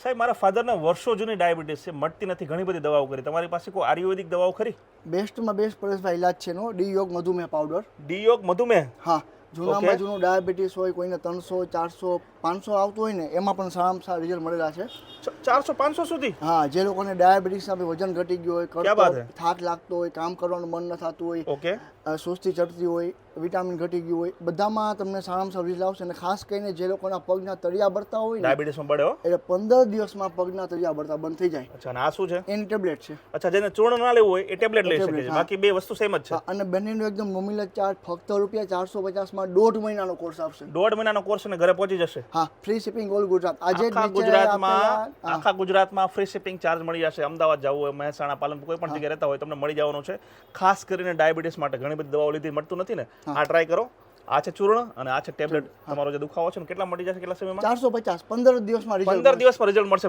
સાહેબ મારા ફાધરને વર્ષો જૂની ડાયાબિટીસ છે, મટતી નથી, ઘણી બધી દવાઓ કરી. તમારી પાસે કોઈ આયુર્વેદિક દવાઓ ખરી? બેસ્ટમાં બેસ્ટ પરેશભાઈ ઇલાજ છે એનો ડી યોગ મધુમેહ પાવડર. ડી યોગ મધુમેહ? હા, જૂનામાં જૂનું ડાયાબિટીસ હોય, કોઈને 300 400 500 આવતું હોય ને એમાં પણ સારામાં સારા રિઝલ્ટ મળેલા છે. 400-500 સુધી? હા, જે લોકોને ડાયાબિટીસ સામે વજન ઘટી ગયું હોય, ક્યા બાત હે? થાક લાગતો હોય, કામ કરવાનું મન ન થતું હોય, ઓકે. સુસ્તી ચડતી હોય, વિટામિન ઘટી ગયું હોય, બધામાં તમને સારામાં સારું રિઝલ્ટ આવશે. અને ખાસ કરીને જે લોકોના પગના તળિયા બળતા હોય ને, ડાયાબિટીસમાં બળે હો, એટલે 15 દિવસમાં પગના તળિયા બળતા બંધ થઈ જાય. અચ્છા, અને આ શું છે? એની ટેબ્લેટ છે. અચ્છા, જેને ચૂર્ણ ના લેવું હોય એ ટેબ્લેટ લઈ શકે છે, હા. બાકી બે વસ્તુ સેમ જ છે. હા, અને બંનેનો એકદમ નોમિનલ ચાર્જ ફક્ત ₹450માં 1.5 મહિનાનો કોર્સ આવશે. 1.5 મહિનાનો કોર્સ અને ઘરે પહોંચી જશે. હા, ફ્રી શિપિંગ ઓલ ગુજરાત. આજે જ આખા નીચે ગુજરાતમાં આપેલા- આખા ગુજરાતમાં ફ્રી શિપિંગ ચાર્જ મળી જશે. અમદાવાદ જવું હોય, મહેસાણા, પાલનપુર, કોઈ પણ જગ્યાએ રહેતા હોય તમને મળી જવાનું છે. ખાસ કરીને ડાયાબિટીસ માટે ઘણી બધી દવાઓ લીધી મળતું નથી ને, આ ટ્રાય કરો. આ છે ચૂર્ણ અને આ છે ટેબ્લેટ. તમારો જે દુખાવો છે ને કેટલા મળી જશે, કેટલા સમયમાં? 450 15 દિવસમાં રિઝલ્ટ 15 દિવસમાં રિઝલ્ટ મળશે.